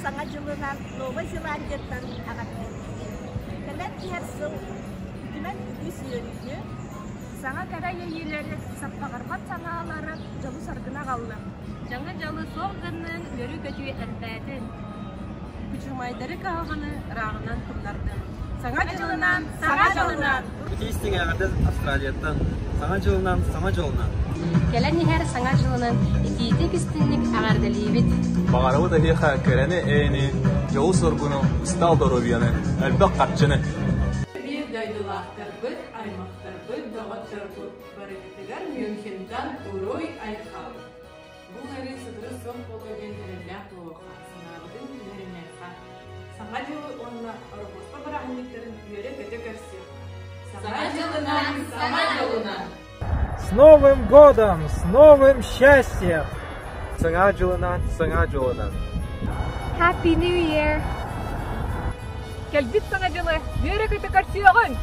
Sana жылынан Нова Зеландиядан ағаттан. Кәлән киерсіл, түмен үс үйерігі. Саңа кәрі ейелері саппағарған саңалары жалу сарғына қалды. Жаңа жалы соғдырның өрі көтуі әрбәдін. Күчірмайдары қалғаны рағынан тұрларды. Саңа жылынан, саңа жылынан. Бүтістің әғірден Австралияттан, саңа жылынан, саңа жылынан. Кәлән ехер саңа жылынан етейді кістінлік ағардалейбет. Бағарауы да хеха көрәні әйіні, жауы соргуну, ұстал доробияны, әлбәқ қатчыны. Bir daydılahtır bıt, aymaktır bıt, dağıttır bıt. Barıktıgar Münken'den Uroy Aykhal. Bu heri sıdırı son kolu gendirillek doğuğa. Sınavdın tümerimekha. Sağa yılı onunla Arabospa bırakınlıkların üyere kötü görsün. Sağa yılından, sağa yoluna. С Новым годом! С новым счастьем! Саңа жылынан, саңа жылынан. Happy New Year! Кәлбит саңа жылы, бері көті көрсіоғын!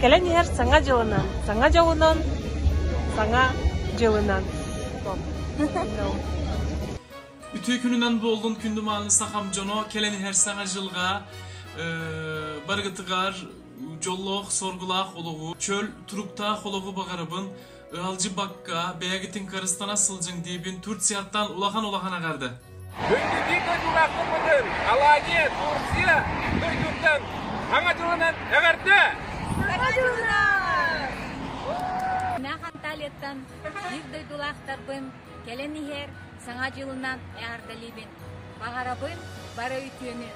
Кәлән ехер саңа жылынан, саңа жылынан, саңа жылынан. Ütü gününden boldun kündümanlı sakam jono keleni her sana jılga bargıtıgar jolloq sorgulaq oluğu çöl turukta oluğu bagarabın alcı bakka beyagitin karıstana sılcın dibin Türkiyattan ulahan agardı. Döndü duydulaştı mıdır? Alanya, Tursiya, duyduktan hanga жылынан agardı. Саңа жылынан! Нахан талеттан bir duydulaştarbın kәлән ехер саңа жылынан ағардалейбен. Бағарабын бары үтіені.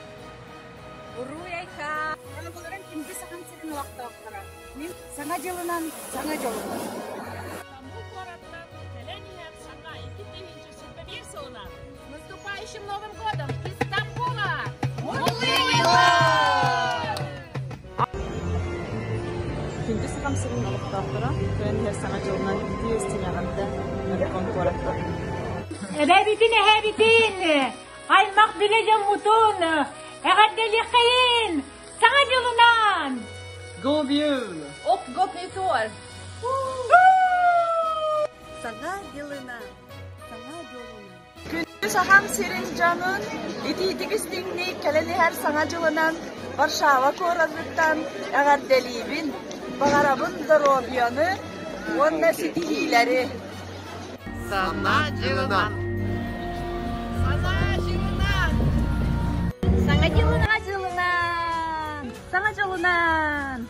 Уруй айқа! Аны бұларын кімге саған сірін уақытта оқыра. Мен саңа жылынан, саңа жылынан. Стамбул городынан кәлән ехер саңа 2021 жылынан. Наступающим Новым годом из Стамбула! Кімге саған сірін уақытта оқыра. Кәлән ехер саңа жылынан 200 ағарды. Наркон қорақта. Эбәбитин! Аймақ білежем мұтын! Әғадделіқейін! Саңа жылынан! God jul! Och gott nytt år! Саңа жылынан, саңа жылынан. Күнді саған сірін жанын, етейдігістіңні кәлән ехер саңа жылынан Варшава коразыттан ағарделейбін. Бағарабын здоровьяны, онна сетихилері. Саңа жылынан. Саңа жылынан!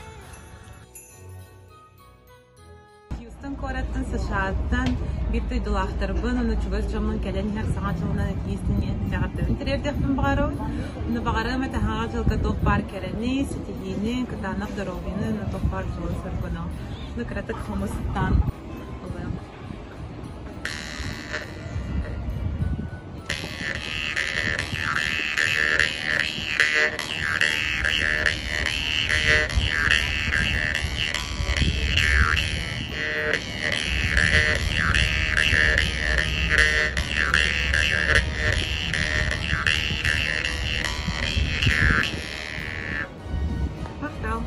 Houston korattan saşattan bir duydulaştarbın, onu çuгас жамын кәлән ехер саңа жылынан etiyistini тәғаттарын тіревдіқпін бағарау. Оны бағарау мәті хаңа жылға тоқ бар кәрәні, сетихini, кытанақ здоровьяны, оны тоқ бар жылы сұрғына. Оны кіратық қымыстан олайым. Bakalım.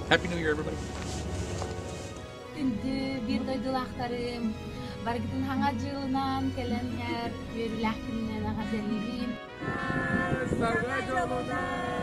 Happy New Year everybody. Күнді bir duydulaştarım. Bargıtın hanga жылынан kәлән ехер, өріләк күнінен ағардалейбен. Саңа жылынан.